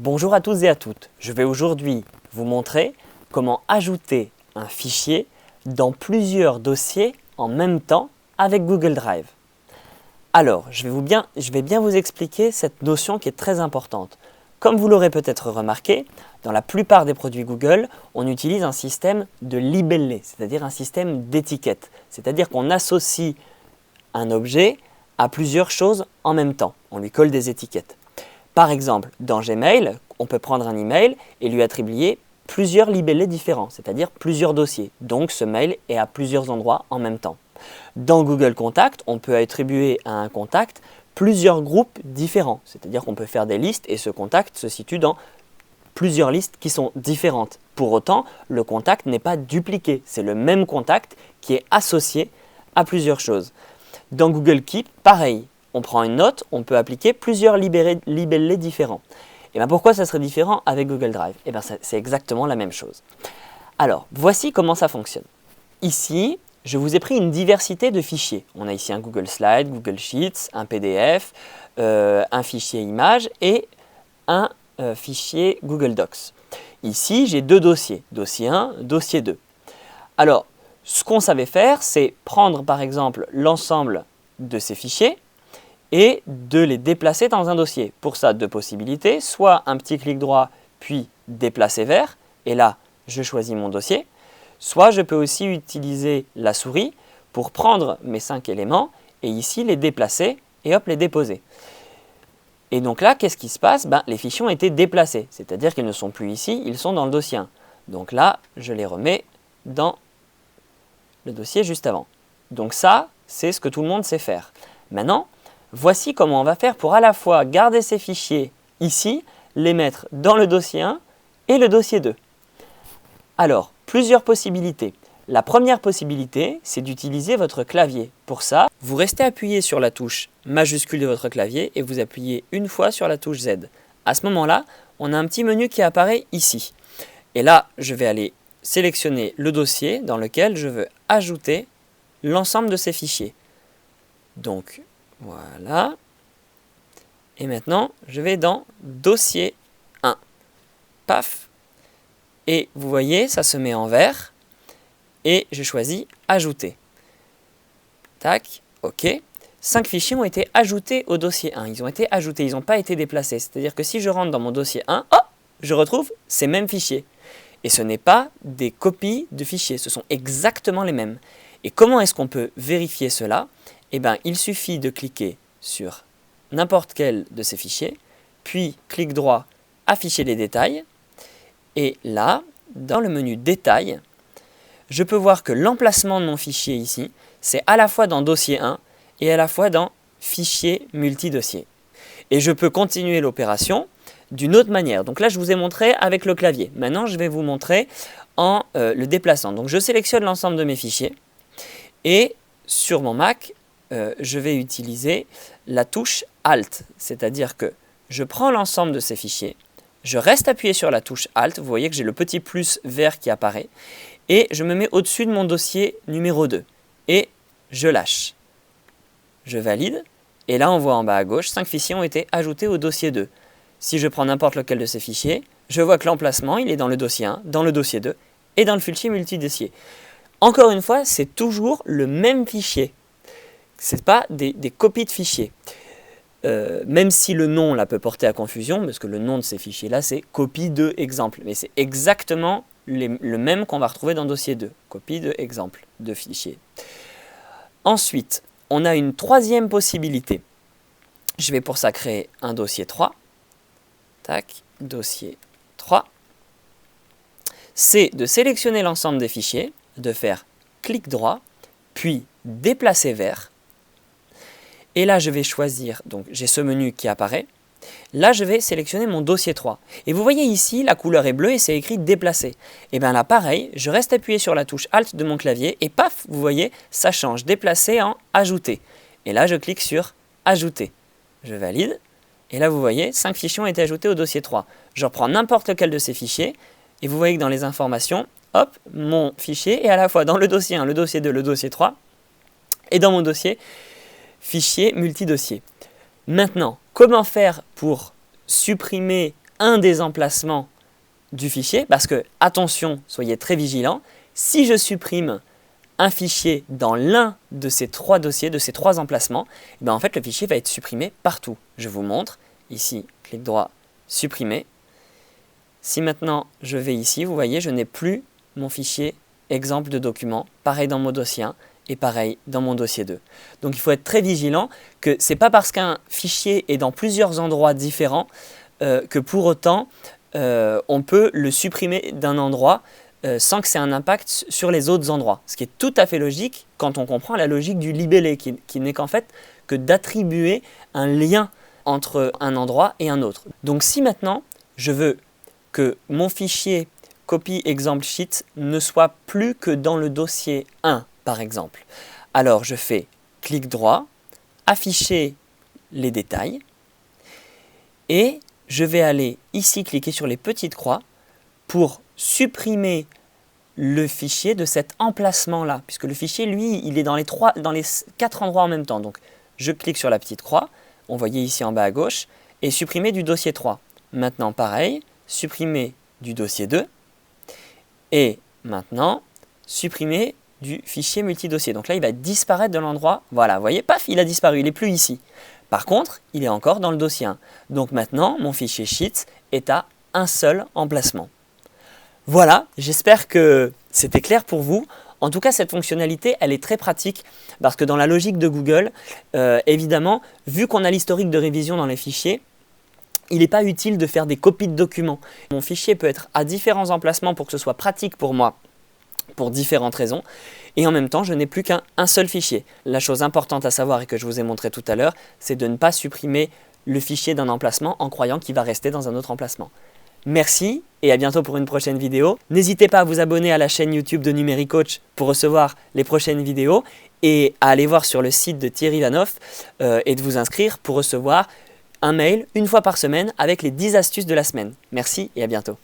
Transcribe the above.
Bonjour à tous et à toutes, je vais aujourd'hui vous montrer comment ajouter un fichier dans plusieurs dossiers en même temps avec Google Drive. Alors, je vais bien vous expliquer cette notion qui est très importante. Comme vous l'aurez peut-être remarqué, dans la plupart des produits Google, on utilise un système de libellé, c'est-à-dire un système d'étiquette. C'est-à-dire qu'on associe un objet à plusieurs choses en même temps. On lui colle des étiquettes. Par exemple, dans Gmail, on peut prendre un email et lui attribuer plusieurs libellés différents, c'est-à-dire plusieurs dossiers. Donc ce mail est à plusieurs endroits en même temps. Dans Google Contact, on peut attribuer à un contact plusieurs groupes différents, c'est-à-dire qu'on peut faire des listes et ce contact se situe dans plusieurs listes qui sont différentes. Pour autant, le contact n'est pas dupliqué, c'est le même contact qui est associé à plusieurs choses. Dans Google Keep, pareil. On prend une note, on peut appliquer plusieurs libellés différents. Et bien pourquoi ça serait différent avec Google Drive? Et bien c'est exactement la même chose. Alors, voici comment ça fonctionne. Ici, je vous ai pris une diversité de fichiers. On a ici un Google Slide, Google Sheets, un PDF, un fichier image et un fichier Google Docs. Ici, j'ai deux dossiers, dossier 1, dossier 2. Alors, ce qu'on savait faire, c'est prendre par exemple l'ensemble de ces fichiers et de les déplacer dans un dossier. Pour ça, deux possibilités, soit un petit clic droit, puis déplacer vers, et là, je choisis mon dossier, soit je peux aussi utiliser la souris pour prendre mes 5 éléments et ici les déplacer et hop, les déposer. Et donc là, qu'est-ce qui se passe? Les fichiers ont été déplacés, c'est-à-dire qu'ils ne sont plus ici, ils sont dans le dossier 1. Donc là, je les remets dans le dossier juste avant. Donc ça, c'est ce que tout le monde sait faire. Maintenant, voici comment on va faire pour à la fois garder ces fichiers ici, les mettre dans le dossier 1 et le dossier 2. Alors, plusieurs possibilités. La première possibilité, c'est d'utiliser votre clavier. Pour ça, vous restez appuyé sur la touche majuscule de votre clavier et vous appuyez une fois sur la touche Z. À ce moment-là, on a un petit menu qui apparaît ici. Et là, je vais aller sélectionner le dossier dans lequel je veux ajouter l'ensemble de ces fichiers. Donc, voilà. Et maintenant, je vais dans dossier 1. Paf. Et vous voyez, ça se met en vert. Et je choisis ajouter. Tac. OK. 5 fichiers ont été ajoutés au dossier 1. Ils ont été ajoutés, ils n'ont pas été déplacés. C'est-à-dire que si je rentre dans mon dossier 1, oh, je retrouve ces mêmes fichiers. Et ce n'est pas des copies de fichiers, ce sont exactement les mêmes. Et comment est-ce qu'on peut vérifier cela? Eh bien, il suffit de cliquer sur n'importe quel de ces fichiers, puis clic droit, afficher les détails. Et là, dans le menu détails, je peux voir que l'emplacement de mon fichier ici, c'est à la fois dans dossier 1 et à la fois dans fichier multidossier. Et je peux continuer l'opération d'une autre manière. Donc là, je vous ai montré avec le clavier. Maintenant, je vais vous montrer en le déplaçant. Donc je sélectionne l'ensemble de mes fichiers et sur mon Mac, je vais utiliser la touche Alt, c'est-à-dire que je prends l'ensemble de ces fichiers, je reste appuyé sur la touche Alt, vous voyez que j'ai le petit plus vert qui apparaît, et je me mets au-dessus de mon dossier numéro 2, et je lâche. Je valide, et là on voit en bas à gauche, 5 fichiers ont été ajoutés au dossier 2. Si je prends n'importe lequel de ces fichiers, je vois que l'emplacement il est dans le dossier 1, dans le dossier 2, et dans le fichier multidossier. Encore une fois, c'est toujours le même fichier. Ce n'est pas des copies de fichiers. Même si le nom là peut porter à confusion, parce que le nom de ces fichiers-là, c'est copie de exemple. Mais c'est exactement le même qu'on va retrouver dans dossier 2. Copie de exemple de fichier. Ensuite, on a une troisième possibilité. Je vais pour ça créer un dossier 3. Tac, dossier 3. C'est de sélectionner l'ensemble des fichiers, de faire clic droit, puis déplacer vers. Et là, je vais choisir, donc j'ai ce menu qui apparaît. Là, je vais sélectionner mon dossier 3. Et vous voyez ici, la couleur est bleue et c'est écrit déplacer. Et bien là, pareil, je reste appuyé sur la touche Alt de mon clavier et paf, vous voyez, ça change, déplacer en ajouter. Et là, je clique sur ajouter. Je valide. Et là, vous voyez, 5 fichiers ont été ajoutés au dossier 3. Je reprends n'importe lequel de ces fichiers et vous voyez que dans les informations, hop, mon fichier est à la fois dans le dossier 1, le dossier 2, le dossier 3 et dans mon dossier fichier multidossier. Maintenant, comment faire pour supprimer un des emplacements du fichier, parce que, attention, soyez très vigilants, si je supprime un fichier dans l'un de ces 3 dossiers, de ces 3 emplacements, et bien en fait le fichier va être supprimé partout. Je vous montre, ici, clic droit, supprimer. Si maintenant je vais ici, vous voyez, je n'ai plus mon fichier exemple de document, pareil dans mon dossier 1 et pareil dans mon dossier 2. Donc il faut être très vigilant que ce n'est pas parce qu'un fichier est dans plusieurs endroits différents que pour autant on peut le supprimer d'un endroit sans que ça ait un impact sur les autres endroits. Ce qui est tout à fait logique quand on comprend la logique du libellé, qui n'est qu'en fait que d'attribuer un lien entre un endroit et un autre. Donc si maintenant je veux que mon fichier copie exemple sheet ne soit plus que dans le dossier 1 par exemple, alors je fais clic droit, afficher les détails et je vais aller ici cliquer sur les petites croix pour supprimer le fichier de cet emplacement-là, puisque le fichier, lui, il est dans les 4 endroits en même temps. Donc, je clique sur la petite croix, on voyait ici en bas à gauche, et supprimer du dossier 3. Maintenant, pareil, supprimer du dossier 2, et maintenant, supprimer du fichier multidossier. Donc là, il va disparaître de l'endroit, voilà, vous voyez, paf, il a disparu, il n'est plus ici. Par contre, il est encore dans le dossier 1. Donc maintenant, mon fichier Sheets est à un seul emplacement. Voilà, j'espère que c'était clair pour vous. En tout cas, cette fonctionnalité, elle est très pratique parce que dans la logique de Google, évidemment, vu qu'on a l'historique de révision dans les fichiers, il n'est pas utile de faire des copies de documents. Mon fichier peut être à différents emplacements pour que ce soit pratique pour moi, pour différentes raisons. Et en même temps, je n'ai plus qu'un seul fichier. La chose importante à savoir et que je vous ai montré tout à l'heure, c'est de ne pas supprimer le fichier d'un emplacement en croyant qu'il va rester dans un autre emplacement. Merci et à bientôt pour une prochaine vidéo. N'hésitez pas à vous abonner à la chaîne YouTube de Numéricoach pour recevoir les prochaines vidéos et à aller voir sur le site de Thierry Vanoff et de vous inscrire pour recevoir un mail une fois par semaine avec les 10 astuces de la semaine. Merci et à bientôt.